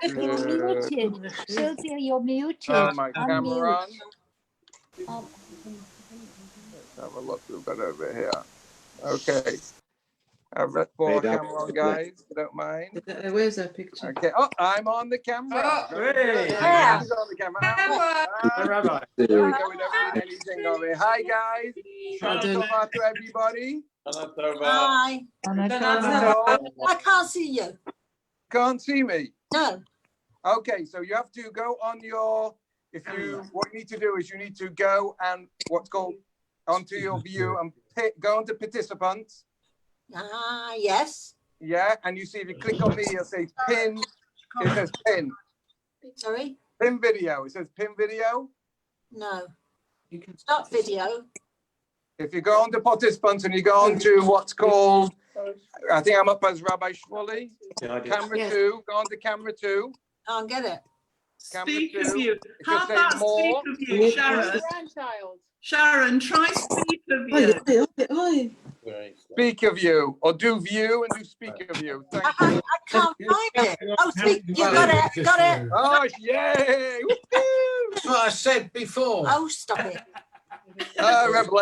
You're muted. Sylvia, you're muted. My camera on. Um, Let's have a look. We've got over here. Okay. I've got four camera on, guys. If you don't mind. Where's her picture? Okay. Oh, I'm on the camera. Oh, hey. Yeah. He's on the camera. We don't need anything over here. Hi, guys. Shana Tova to everybody. Hi. Hello. I can't see you. Can't see me. No. Okay, so you have to go on your. What you need to do is you need to go and what's called onto your view and go onto participants. Yes. Yeah, and you see if you click on me, it'll say pin. It says pin. Sorry? Pin video. It says pin video. No. You can start video. If you go on to participants and you go on to what's called, I think I'm up as Rabbi Shmuley. Camera 2. Go on to camera 2. I'll get it. Camera Speak 2. of you. It How should say about more. speak of you, Sharon? Sharon, try speak of you. Speak of you, or do view and do speak of you. Thank you. I can't find it. Oh, speak. You got it. Got it. Oh, yay! That's what I said before. Oh, stop it. Rebel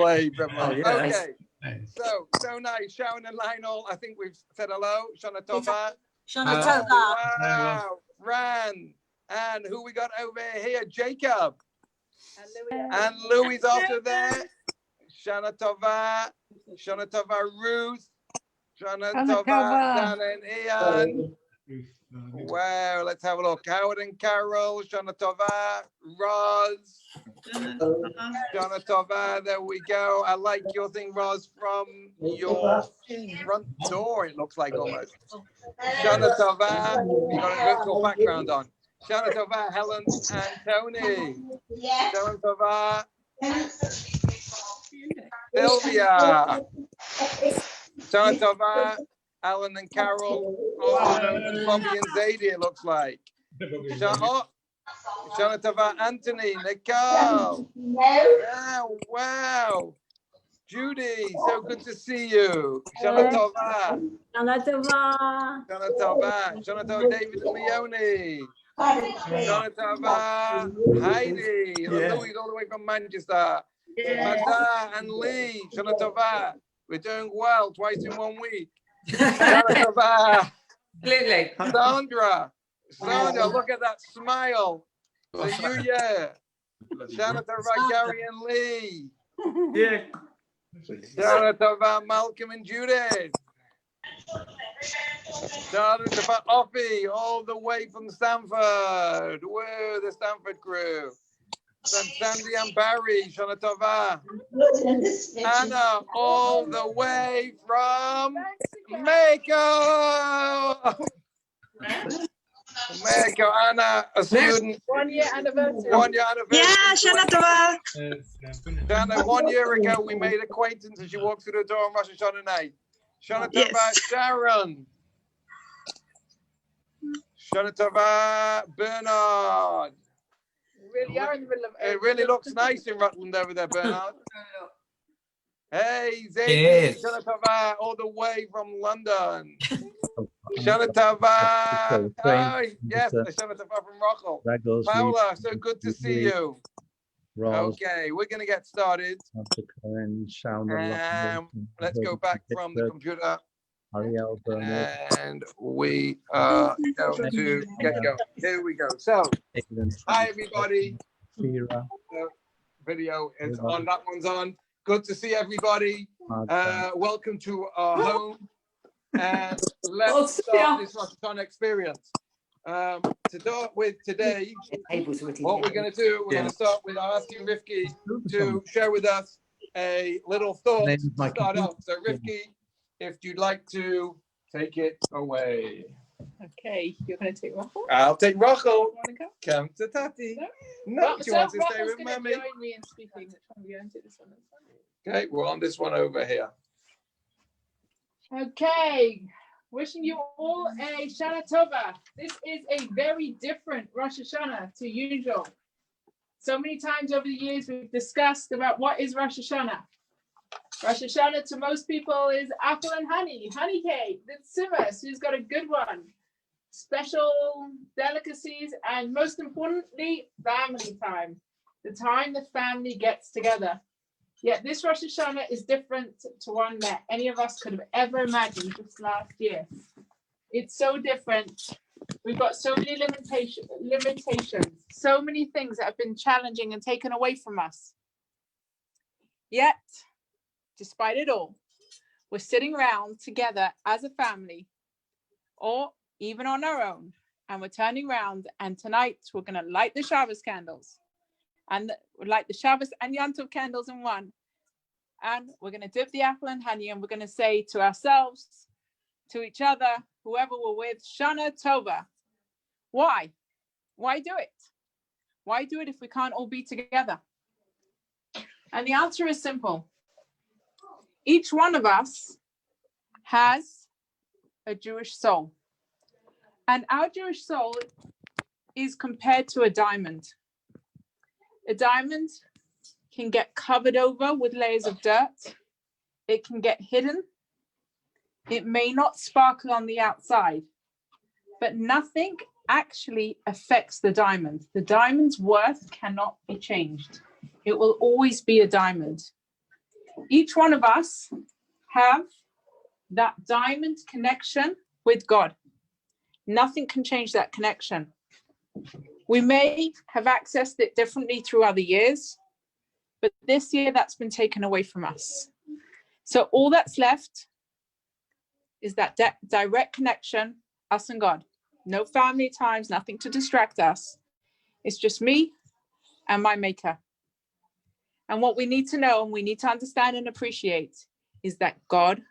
Abe. Oh, yeah. Okay. So nice. Sharon and Lionel, I think we've said hello. Shana Tova. Shana Tova. Wow. Ran. And who we got over here? Jacob. And Louis also there. Shana Tova. Shana Tova Ruth. Shana Tova Dan and Ian. Wow, let's have a look. Howard and Carol, Shana Tova, Roz, Shana Tova, there we go. I like your thing, Roz, from your front door, it looks like almost. Shana Tova, you got a virtual background on. Shana Tova, Helen and Tony. Shana Tova, Sylvia. Shana Tova, Alan and Carol, and Bobby and Zadie, it looks like. Shana Tova, Anthony, Nicole. Yeah, wow. Judy, so good to see you. Shana Tova. Shana Tova. Shana Tova. Shana Tova, David and Leonie. Shana Tova, Heidi. Louis all the way from Manchester. Mada and Lee. Shana Tova. We're doing well, twice in 1 week. Sandra, look at that smile. The you, Jonathan, Gary and Lee. Yeah. Jonathan, Malcolm and Judith. Jonathan, Offie, all the way from Stanford. Whoa, the Stanford crew. Sandy and Barry, Shana Tova. Anna, all the way from Mexico. Mexico, Anna, a student. 1 year anniversary. 1 year anniversary. Yeah, Shana Tova. Shana, 1 year ago, we made acquaintance and she walked through the door on Rosh Hashana night. Shana Tova, Yes. Sharon. Shana Tova, Bernard. Really are in the middle of it. Really looks nice in Rutland over there, Bernard. Hey, Zadie, Shana Tova, all the way from London. Shana Tova. Oh, yes, Shana Tova from Rochel. Paula, so good to see you. Okay, we're going to get started. Let's go back from the computer. And we are going to get going. Here we go. So, hi everybody. The video is on. That one's on. Good to see everybody. Welcome to our home. And let's start this Rosh Hashana experience. To start with today, what we're going to do, we're going to start with asking Rivki to share with us a little thought to start off. So Rivki, if you'd like to take it away. Okay, you're going to take Rachel? I'll take Rachel. You want to go? Come to Tati. No, she wants to stay with Mummy. Join me in speaking. Which one are we going to this one? Okay, we're on this one over here. Okay, wishing you all a Shana Tova. This is a very different Rosh Hashanah to usual. So many times over the years we've discussed about what is Rosh Hashanah. Rosh Hashanah to most people is apple and honey cake. That's Simas, who's got a good one. special delicacies, and most importantly, family time. The time the family gets together. Yet this Rosh Hashanah is different to one that any of us could have ever imagined just last year. It's so different. We've got so many limitations, so many things that have been challenging and taken away from us. Yet, despite it all, we're sitting around together as a family, or even on our own, and we're turning around, and tonight we're going to light the Shabbos candles, and light the Shabbos and Yom Tov candles in one, and we're going to dip the apple in honey, and we're going to say to ourselves, to each other, whoever we're with, Shana Tova. Why? Why do it? Why do it if we can't all be together? And the answer is simple. Each one of us has a Jewish soul. And our Jewish soul is compared to a diamond. A diamond can get covered over with layers of dirt. It can get hidden. It may not sparkle on the outside, but nothing actually affects the diamond. The diamond's worth cannot be changed. It will always be a diamond. Each one of us have that diamond connection with God. Nothing can change that connection. We may have accessed it differently through other years, but this year that's been taken away from us. So all that's left is that direct connection, us and God. No family times, nothing to distract us. It's just me and my maker. And what we need to know and we need to understand and appreciate is that God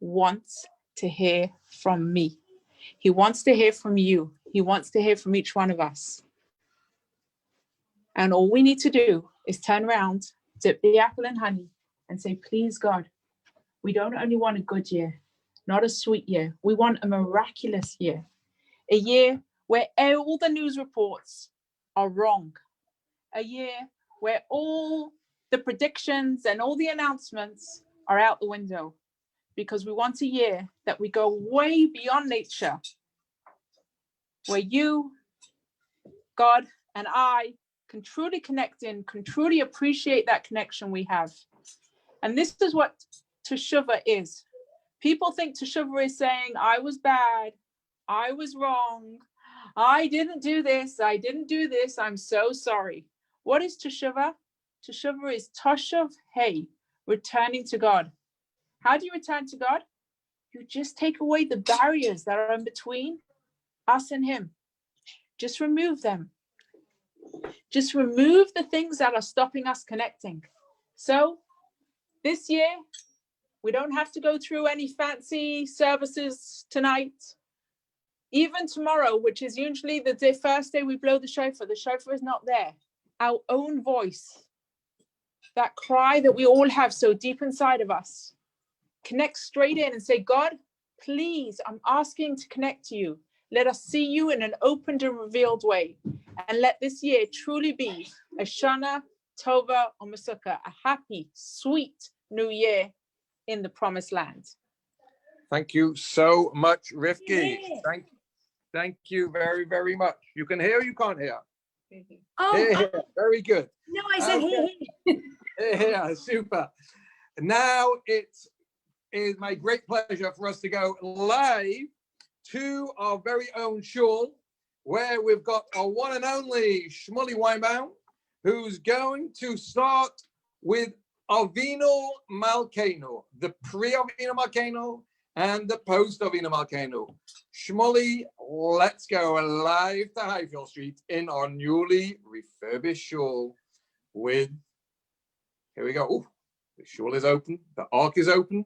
wants to hear from me. He wants to hear from you. He wants to hear from each one of us. And all we need to do is turn around, dip the apple in honey, and say, please, God, we don't only want a good year, not a sweet year. We want a miraculous year, a year where all the news reports are wrong, a year where all the predictions and all the announcements are out the window, because we want a year that we go way beyond nature, where you, God, and I can truly connect in, can truly appreciate that connection we have. And this is what Teshuvah is. People think Teshuvah is saying, I was bad, I was wrong, I didn't do this, I'm so sorry. What is Teshuvah? Teshuvah is Toshav Hey, returning to God. How do you return to God? You just take away the barriers that are in between us and Him. Just remove them. Just remove the things that are stopping us connecting. So this year, we don't have to go through any fancy services tonight. Even tomorrow, which is usually the first day we blow the shofar is not there. Our own voice, that cry that we all have so deep inside of us, connect straight in and say, God, please, I'm asking to connect to you. Let us see you in an opened and revealed way. And let this year truly be a Shana Tova or Masuka, a happy, sweet new year in the promised land. Thank you so much, Rifki. Thank you very, very much. You can hear or you can't hear? Oh, Hear. Very good. no, I said Yeah, super. Now it is my great pleasure for us to go live to our very own shul, where we've got our one and only Shmuley Weinbaum, who's going to start with Avinu Malkeinu, the pre-Avinu Malkeinu and the post-Avinu Malkeinu. Shmuley, let's go live to Highfield Street in our newly refurbished shul with, here we go. Ooh, the shul is open, the ark is open,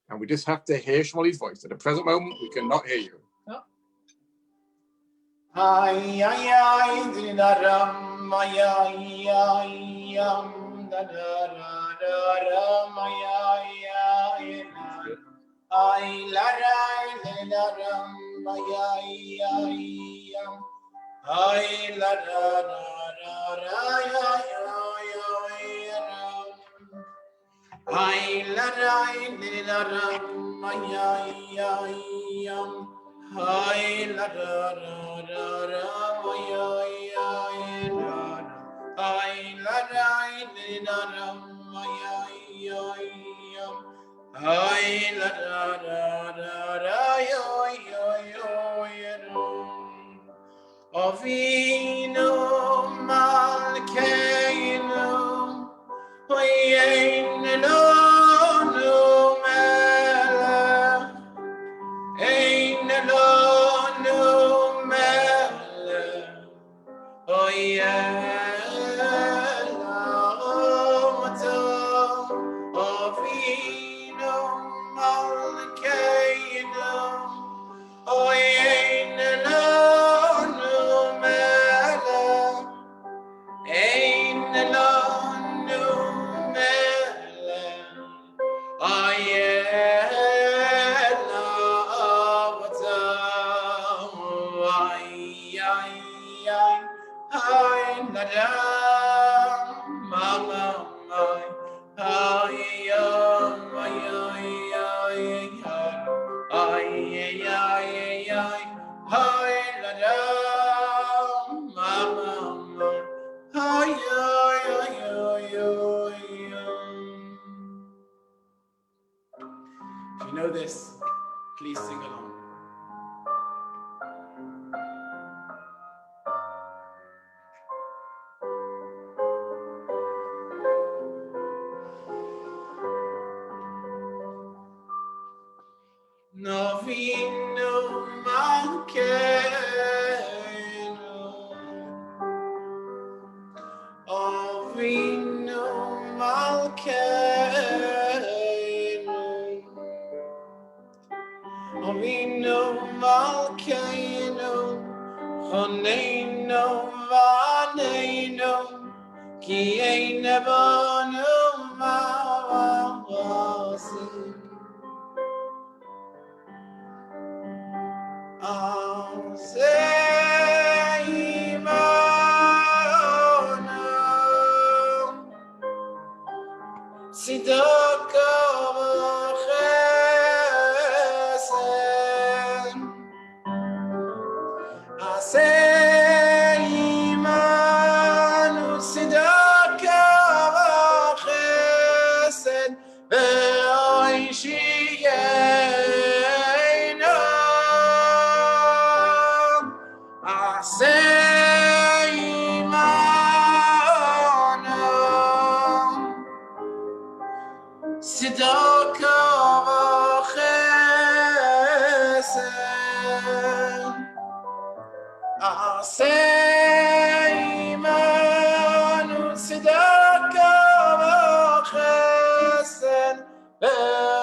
and we just have to hear Shmuley's voice. At the present moment, we cannot hear you. Ay, ay, ay, dinaram, ay, ay, ay, dinaram, ay, ay, ay, laray, dinaram, ay, ay, ay, laray, dinaram, ay, ay, Ay la ra ra ra ra maya ay la ra. Ay la ra la ra maya ay. Ay la ra ra ra ra yo yo yo. Avinu malkeinu oyeinu no melech. Ein lo melech, oyel oto, avinu malkeinu, oyein lo melech, ein lo melech. If you know this, please sing along. Novino malkeinu, ovino malkeinu, ovino malkeinu, choneinu vaneinu, ki ein nebanu ma'asim. Tzedaka v'chesed, aseh imanu tzedaka v'chesed ve'oishiyenu. Aseh imanu tzedaka v'chesed, aseh imanu tzedaka v'chesed ve'oishiyenu.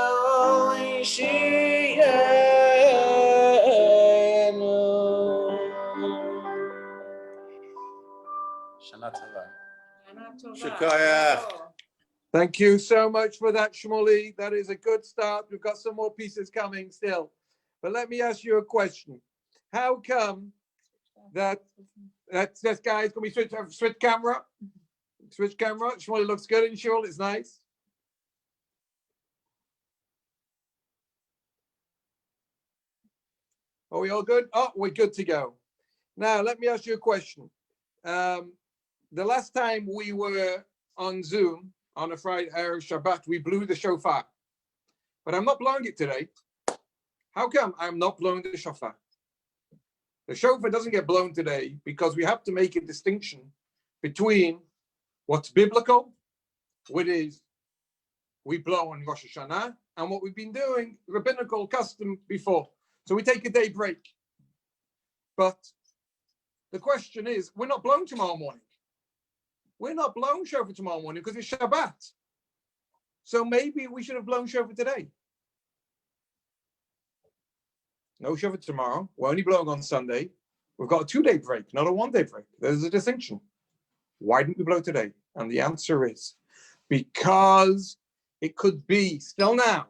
Shana Tova. Shukayach. Thank you so much for that, Shmuley. That is a good start. We've got some more pieces coming still. But let me ask you a question. How come that this guy's going to be switch camera? Switch camera. Shmuley looks good in shul. It's nice. Are we all good? Oh, we're good to go. Now, let me ask you a question. The last time we were on Zoom, on a Friday, Shabbat, we blew the shofar. But I'm not blowing it today. How come I'm not blowing the shofar? The shofar doesn't get blown today because we have to make a distinction between what's biblical, which is we blow on Rosh Hashana, and what we've been doing, rabbinical custom before. So we take a day break. But the question is, we're not blowing tomorrow morning. We're not blowing shofar tomorrow morning because it's Shabbat. So maybe we should have blown shofar today. No shofar tomorrow. We're only blowing on Sunday. We've got a 2-day break, not a 1-day break. There's a distinction. Why didn't we blow today? And the answer is because it could be, still now,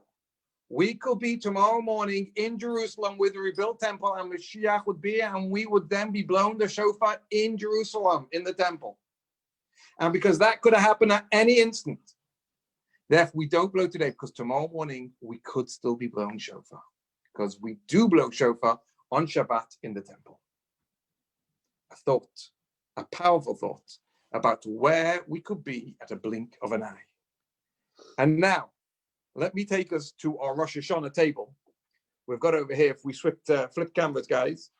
we could be tomorrow morning in Jerusalem with the rebuilt temple, and Mashiach would be here, and we would then be blowing the shofar in Jerusalem, in the temple. And because that could have happened at any instant, therefore we don't blow today, because tomorrow morning we could still be blowing shofar. Because we do blow shofar on Shabbat in the temple. A thought, a powerful thought about where we could be at a blink of an eye. And now, let me take us to our Rosh Hashanah table. We've got over here, if we flip cameras, guys,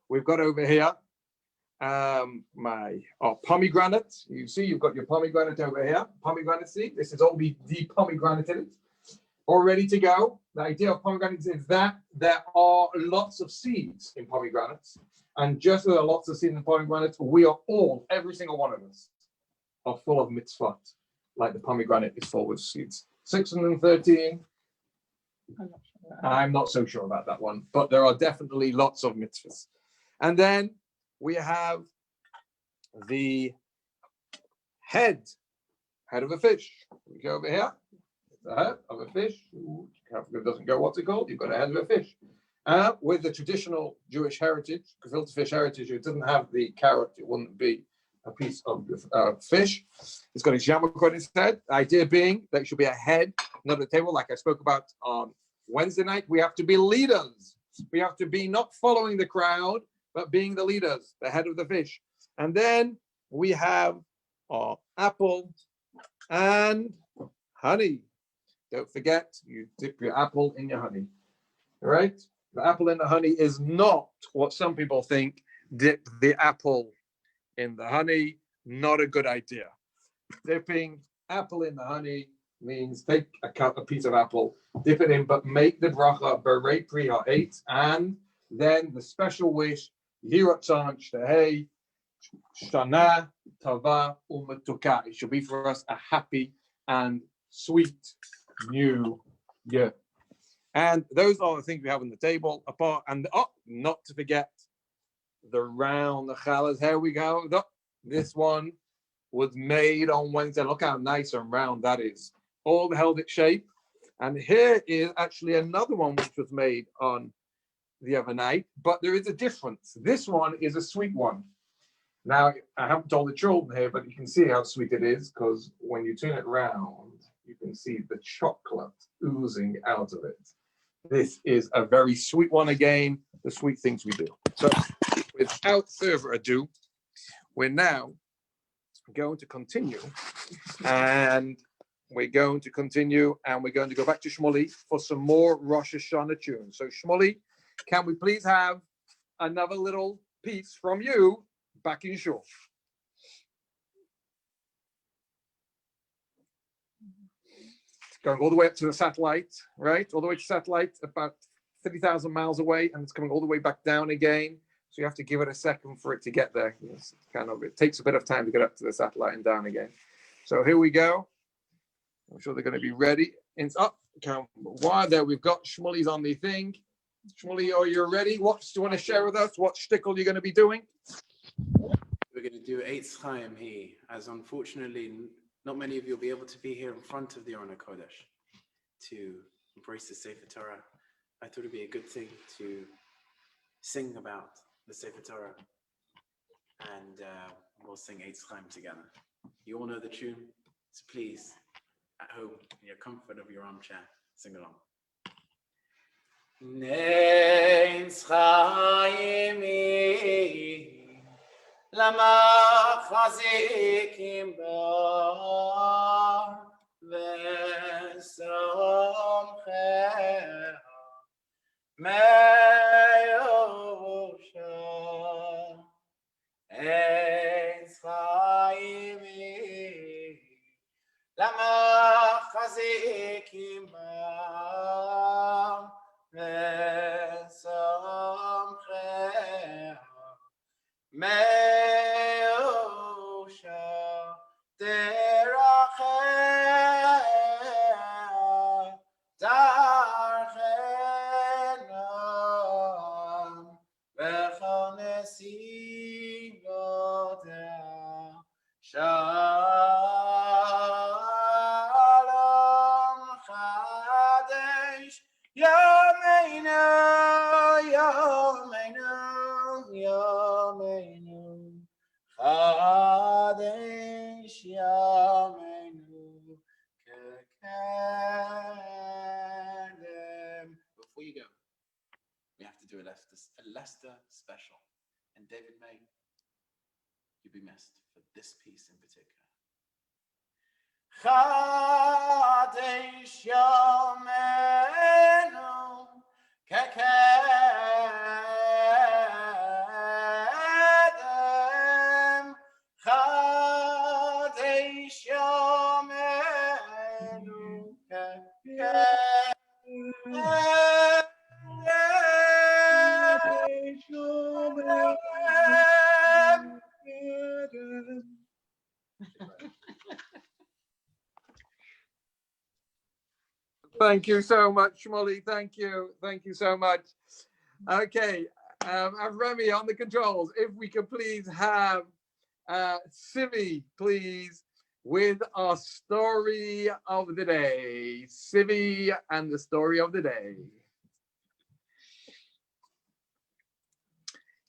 we've got over here our pomegranate. You see, you've got your pomegranate over here. Pomegranate seed. This is all the pomegranated, all ready to go. The idea of pomegranates is that there are lots of seeds in pomegranates, and just as there are lots of seeds in pomegranates, we are all, every single one of us, are full of mitzvot, like the pomegranate is full with seeds. 613. I'm not so sure about that one, but there are definitely lots of mitzvahs. And then we have the head of a fish. We go over here. The head of a fish. It doesn't go, what's it called? You've got a head of a fish. With the traditional Jewish heritage, gefilte fish heritage, it doesn't have the carrot. It wouldn't be a piece of fish. It's got a yarmulke on its head. The idea being that it should be a head, not a table, like I spoke about on Wednesday night. We have to be leaders. We have to be not following the crowd, but being the leaders, the head of the fish. And then we have our apple and honey. Don't forget, you dip your apple in your honey. All right? The apple in the honey is not what some people think. Dip the apple in the honey, not a good idea. Dipping apple in the honey means take a piece of apple, dip it in, but make the bracha berei pri ha'etz, and then the special wish, Yiratzon Shtehei Shana Tava U'Metuka. It should be for us a happy and sweet new year. And those are the things we have on the table. Apart and not to forget the round, the challahs. Here we go. This one was made on Wednesday. Look how nice and round that is. All held its shape. And here is actually another one which was made on the other night, but there is a difference. This one is a sweet one. Now, I haven't told the children here, but you can see how sweet it is, because when you turn it round, you can see the chocolate oozing out of it. This is a very sweet one again, the sweet things we do. So without further ado, we're now going to continue, and we're going to go back to Shmuley for some more Rosh Hashanah tunes. So Shmuley, can we please have another little piece from you back in shul? Going all the way up to the satellite, right? All the way to satellite, about 30,000 miles away, and it's coming all the way back down again. So you have to give it a second for it to get there. It takes a bit of time to get up to the satellite and down again. So here we go. I'm sure they're going to be ready. While there, we've got Shmuley's on the thing. Shmuley, are you ready? What do you want to share with us? What shtickle you're going to be doing? We're going to do Eitz Chaim here, as unfortunately not many of you will be able to be here in front of the Aron HaKodesh to embrace the Sefer Torah. I thought it'd be a good thing to sing about the Sefer Torah, and we'll sing Eitz Chaim together. You all know the tune, so please, at home, in your comfort of your armchair, sing along. Eitz Chaim lama chazikim bar v'somchecha me'yosha Eitz Chaim lama chazikim bar v'somchecha me'yosha teracheh darchenam v'chol nesibotea shalom chadesh yameinu yameinu yameinu chadesh yameinu kekedem. Before you go, we have to do a last David May, you'll be missed for this piece in particular. Chadesh Yomenu Kekedem Chadesh Yomenu Thank you so much, Molly. Thank you. Thank you so much. Okay, Remy on the controls. If we could please have Sivi, please, with our story of the day. Sivi and the story of the day.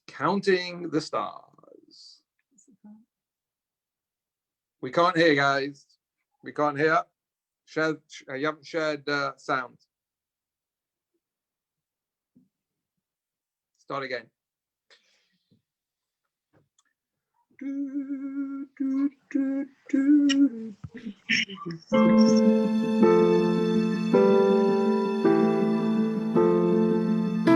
Counting the stars. We can't hear, guys. We can't hear. You haven't shared sound. Start again.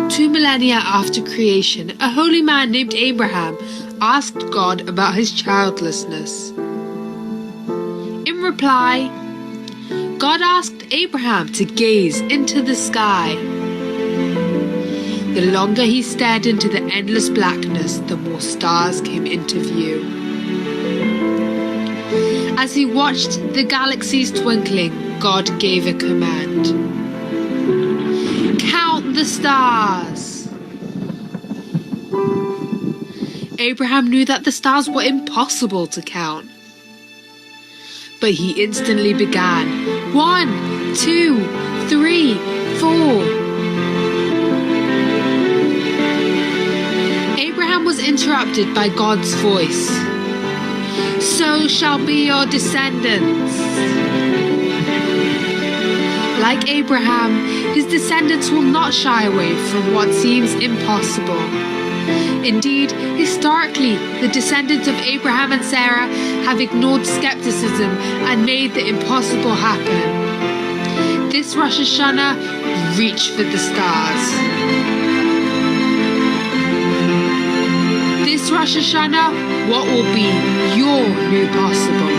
Two millennia after creation, a holy man named Abraham asked God about his childlessness. In reply, God asked Abraham to gaze into the sky. The longer he stared into the endless blackness, the more stars came into view. As he watched the galaxies twinkling, God gave a command. Count the stars! Abraham knew that the stars were impossible to count. But he instantly began. 1, 2, 3, 4. Abraham was interrupted by God's voice. So shall be your descendants. Like Abraham, his descendants will not shy away from what seems impossible. Indeed, historically, the descendants of Abraham and Sarah have ignored skepticism and made the impossible happen. This Rosh Hashana, reach for the stars. This Rosh Hashana, what will be your new possible?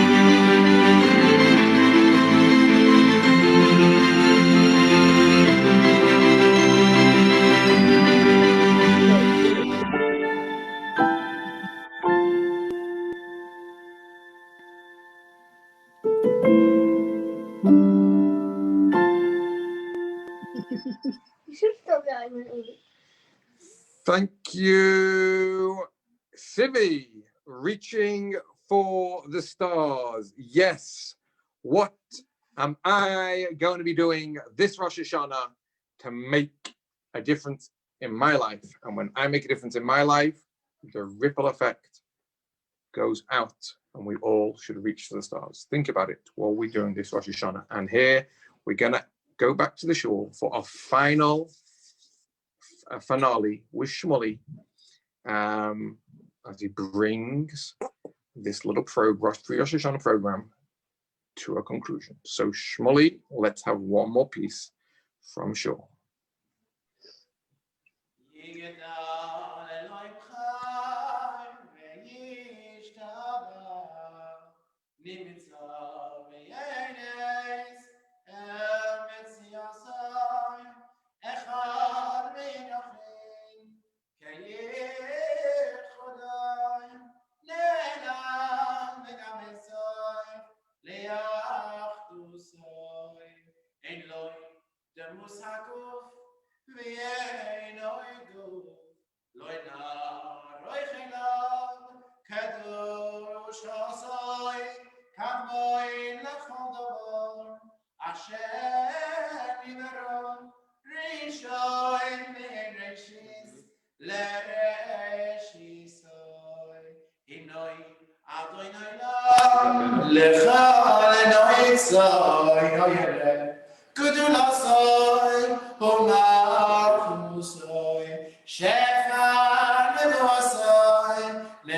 Thank you, Sivi. Reaching for the stars. Yes. What am I going to be doing this Rosh Hashana to make a difference in my life? And when I make a difference in my life, the ripple effect goes out and we all should reach for the stars. Think about it while we're doing this Rosh Hashana. And here we're going to go back to the shul for our final finale with Shmuley as he brings this little Rosh Hashana program to a conclusion. So Shmuley, let's have one more piece from shul.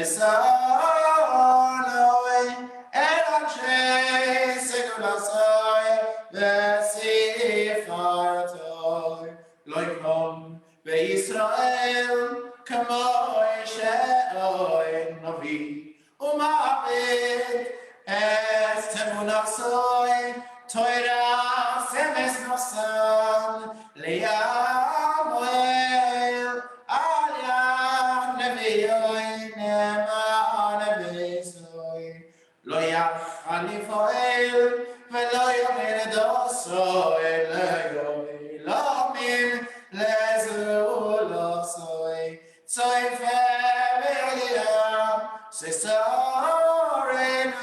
Nisanoy, El Anshe Segulasoi, Vesifartoi, Loikom, Israel, Kamoi Sheoi, Novi, Umabit, Estemunasoi, Toira, Semes Nosan, Liamoel, Alia, Nevioi, Nema, Nevisoi, Loyach, Anifoel, Veloyom, Edosoi, Loyoi, Lomin, Lezulosoy, Soy Fevelia, Sisorenu,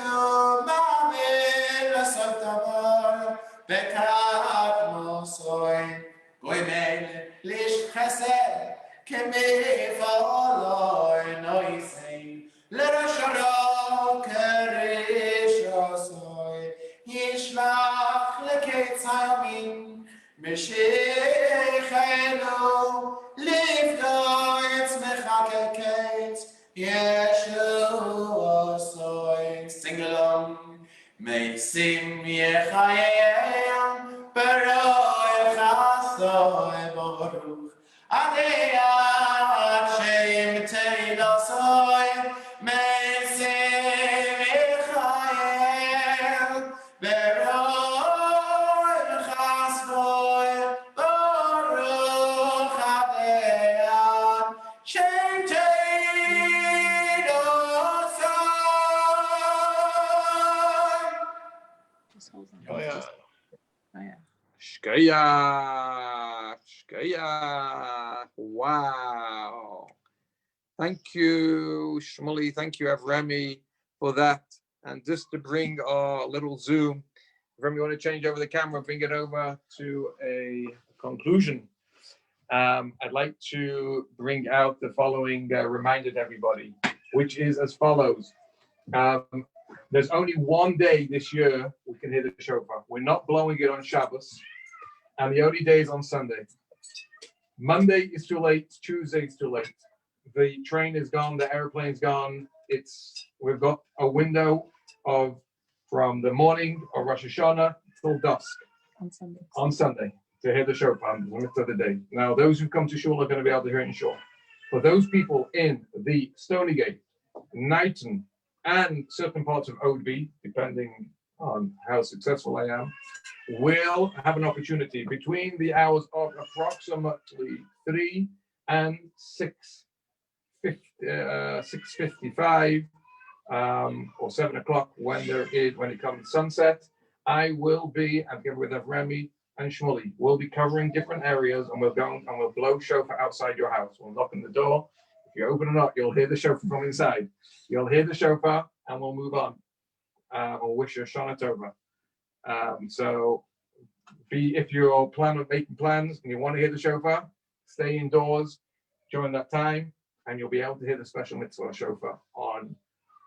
Mamil, Sotamor, Bekat Mosoy, Goimel, Lish Chesed, Kemi Faloy, Noisein, Lerasharo, Kerishosoy, Yishlach, Leketzamin, Meshichenu, Livdoitz Mechakeketz, Yeshua soy, sing along. Meisim Yechayim, Beroi Chasoy Baruch, Adiyah Shem Teilasoy, Meisim Yechayim, Beroi Chasoy Baruch, Adiyah Shem Shkaya. Wow. Thank you, Shmuley. Thank you, Avremi, for that. And just to bring our little Zoom, Avremi, you want to change over the camera, bring it over to a conclusion. I'd like to bring out the following reminder to everybody, which is as follows. There's only one day this year we can hear the shofar. We're not blowing it on Shabbos, and the only day is on Sunday. Monday is too late. Tuesday is too late. The train is gone. The airplane's gone. We've got a window of from the morning of Rosh Hashana till dusk on Sunday to hear the shofar the rest of the day. Now, those who come to shul are going to be able to hear it in shul. For those people in the Stony Gate, Knighton, and certain parts of Odeby, depending on how successful I am, will have an opportunity between the hours of approximately 3 and 6:55 or 7 o'clock when it comes sunset. I will be, and together with Avremi and Shmuley, we'll be covering different areas, and we'll blow shofar outside your house. We'll knock on the door. If you open it up, you'll hear the shofar from inside. You'll hear the shofar, and we'll move on. We'll wish you a Hashana Tova. So, if you're making plans and you want to hear the shofar, stay indoors during that time, and you'll be able to hear the special mitzvah shofar on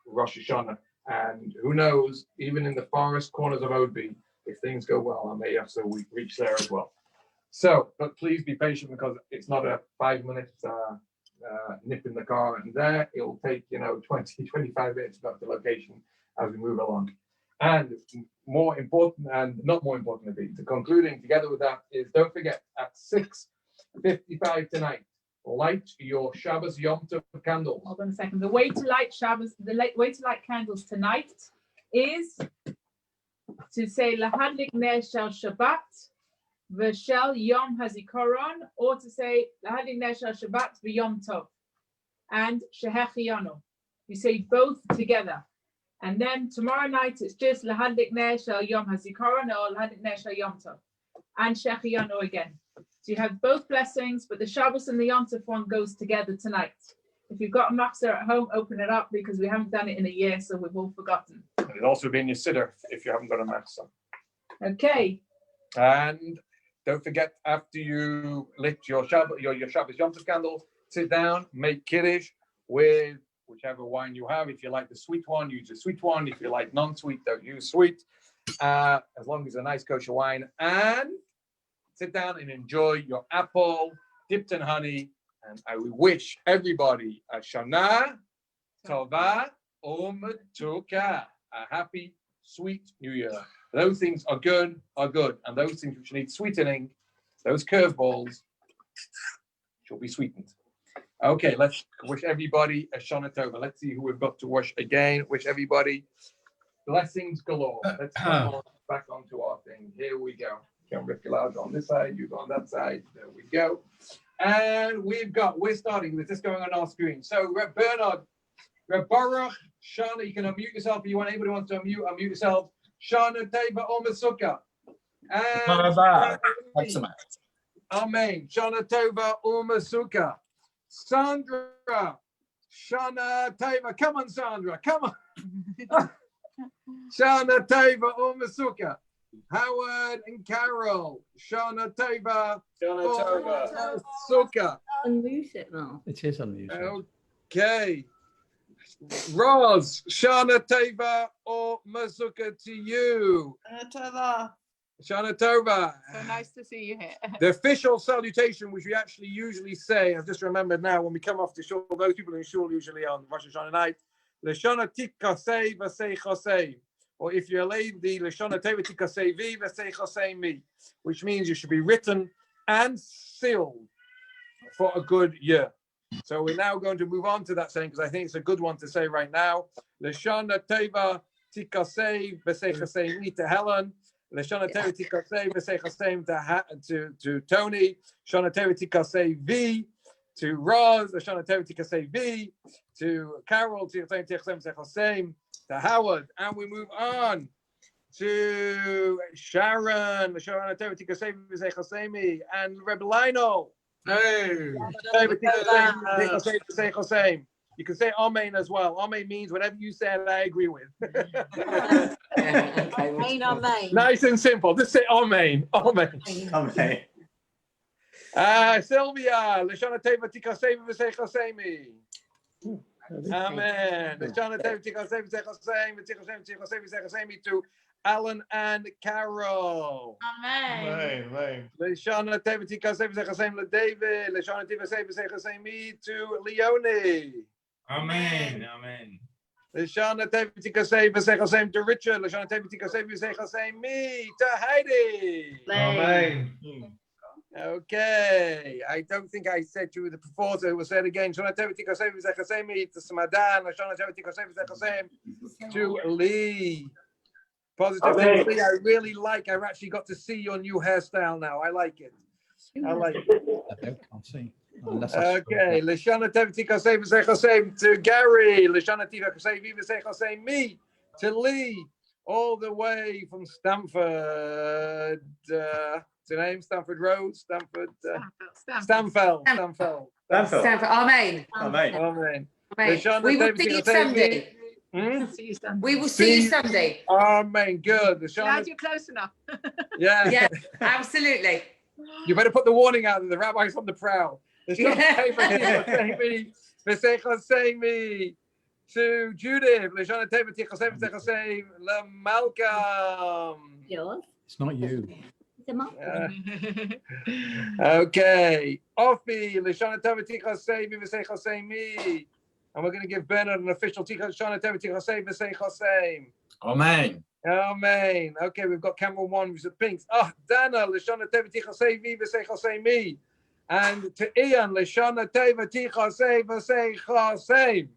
Rosh Hashana. And who knows, even in the farthest corners of Odeby, if things go well, I may have to reach there as well. So, but please be patient, because it's not a 5-minute nip in the car and there. It'll take 20, 25 minutes to go to the location as we move along. And more important, and not more importantly, the concluding together with that is, don't forget, at 6:55 tonight, light your Shabbos Yom Tov candles. Hold on a second. The way to light candles tonight is to say Lahadlik Ner Shel Shabbat V'Shel Yom Hazikaron, or to say Lahadlik Ner Shel Shabbat V'Yom Tov and Shehechianu. You say both together. And then tomorrow night it's just Lahadlik Ner Shel Yom Hazikaron or Lahadlik Ner Shel Yom Tov and Shechianu again. So you have both blessings, but the Shabbos and the Yom Tov one goes together tonight. If you've got a machzor at home, open it up, because we haven't done it in a year, so we've all forgotten. And it'll also be in your siddur if you haven't got a machzor. Okay. And don't forget, after you lit your Shabbos Yom Tov candle, sit down, make kiddush with whichever wine you have. If you like the sweet one, use a sweet one. If you like non-sweet, don't use sweet. As long as it's a nice kosher wine. And sit down and enjoy your apple dipped in honey. And I wish everybody a Hashana Tova U'Metuka. A happy, sweet New Year. Those things are good, and those things which need sweetening, those curveballs, shall be sweetened. Okay, let's wish everybody a Shana Tova. Let's see who we've got to wish again. Wish everybody blessings galore. Let's come on back onto our thing. Here we go. Large on this side, you go on that side. There we go. And we're starting with this going on our screen. So Bernard, Baruch, Shana, you can unmute yourself if you want. Anybody wants to unmute yourself. Shana Teva U'Metuka. Amen. Shana Tova U'Metuka. Sandra, Shana Teva. Come on, Sandra. Come on. Shana Teva U'Metuka. Howard and Carol. Shana Teva U'Metuka. Unmute it now. It is unmuted. Okay. Roz, Shana Teva U'Metuka to you. Shana Tova. So nice to see you here. The official salutation, which we actually usually say, I've just remembered now, when we come off the shul, those people in shul usually on Rosh Hashanah night, L'shana tikasei v'sei chasei. Or if you're a lady, L'shana teva tikasei vi v'sei chasei mi, which means you should be written and sealed for a good year. So we're now going to move on to that saying, because I think it's a good one to say right now. L'shana teva tikasei v'sei chasei mi to Helen. L'shana teva tikasei v'sei chasei to Tony. Shana teva tikasei vi to Roz. L'shana teva tikasei vi to Carol. To Howard. And we move on to Sharon. L'shana teva tikasei v'sei chasei mi and Rebbe Lionel. Hey. You can say Amen as well. Amen means whatever you said, I agree with. Amen. Nice and simple. Just say Amen. Amen. Amen. Sylvia, L'shana teva tikasei v'sei chasei mi. Amen. L'shana teva tikasei v'sei chasei mi to Alan and Carol. Amen. L'shana teva tikasei v'sei chasei mi David. L'shana teva v'sei chasei mi to Leonie. Amen. Amen. L'shana teva tikasei v'sei chasei mi to Richard. L'shana teva tikasei v'sei chasei mi to Heidi. Amen. Okay, I don't think I said to the before, so we'll say it again. Shana teva tikasei v'sei chasei mi to Samadan. L'shana teva tikasei v'sei chasei mi to Lee. Positive things, Lee. I really like. I actually got to see your new hairstyle now. I like it. I like it. I can't see. Okay, L'shana teva tikasei v'sei chasei to Gary. L'shana teva tikasei v'sei chasei mi to Lee, all the way from Stamford. What's the name? Stamford Road, Stamford. Stamfeld. Amen. Amen. We will see you Sunday. We will see you Sunday. Amen. Good. Glad you're close enough. Yeah. Yeah, absolutely. You better put the warning out that the rabbi's on the prowl. To Judith, Malcolm. Yours? It's not you. Okay. Ofi, L'shana teva tikasei v'sei chasei mi. And we're going to give Bernard an official Shana teva tikasei v'sei chasei. Amen. Amen. Okay, we've got camera one with the pinks. Dana, L'shana teva tikasei v'sei chasei mi. And to Ian, L'shana teva tikasei v'sei chasei.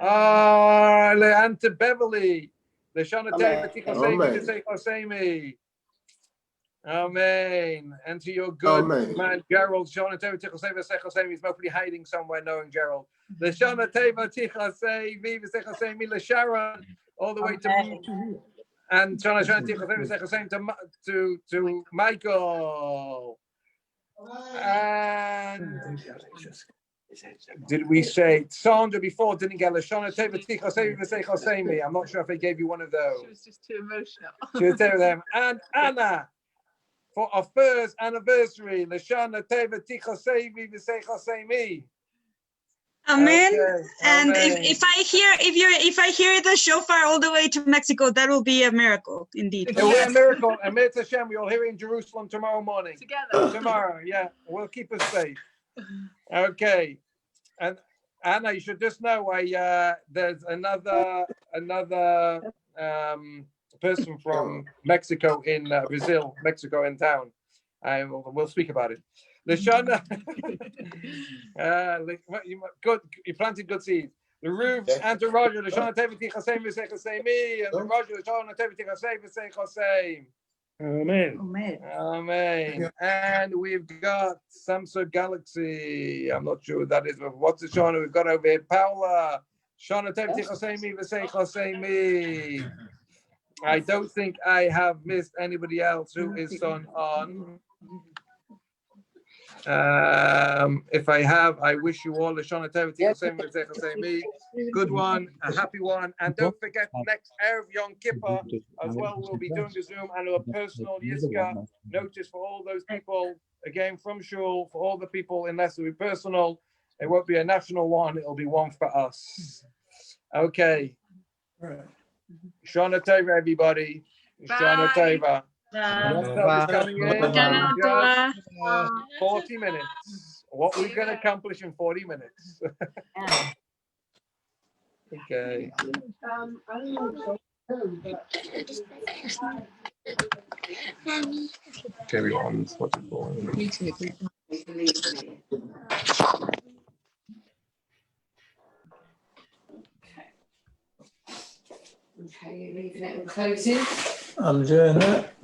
And to Beverly, L'shana teva tikasei v'sei chasei mi. Amen. And to your good man, Gerald, Shana teva tikasei v'sei chasei. He's hopefully hiding somewhere, knowing Gerald. L'shana teva tikasei v'sei chasei mi LeSharon, all the way to and Shana tikasei v'sei chasei to Michael. And did we say Sandra before didn't get L'shana teva tikasei v'sei chasei mi? I'm not sure if I gave you one of those. She was just too emotional. She was telling them. And Anna, for our first anniversary, L'shana teva tikasei v'sei chasei mi. Amen. Okay. And Amen. if I hear the shofar all the way to Mexico, that will be a miracle indeed. It will be a miracle. And Mitzvah Hashem, we'll hear it in Jerusalem tomorrow morning. Together. Tomorrow, yeah. We'll keep us safe. Okay. And Anna, you should just know there's another person from Mexico in Brazil, Mexico in town. We'll speak about it. Lashana, good. You planted good seeds. The roof and to Roger, Lashana Teviti Chasem V'Sei Chasemi, and the Roger Lashana Teviti Chasem V'Sei Chasem. Amen. Amen. And we've got Samsung Galaxy. I'm not sure what that is, but what's the Shana we've got over here? Paula. Shana Tevti Chosemi V'Sei Chosemi. I don't think I have missed anybody else who is on. If I have, I wish you all a Shana Tevti Chosemi V'Sei Chosemi. Good one, a happy one. And don't forget, next Erev Yom Kippur as well, we'll be doing the Zoom and a personal Yizka notice for all those people, again, from Shul, for all the people, unless it will be personal. It won't be a national one, it'll be one for us. Okay. Shana Tova, everybody. Shana Tova. Coming in. Just 40 minutes. What we can accomplish in 40 minutes. Okay. Carry on. What's it called? Okay, you're leaving it and closing. I'm doing that.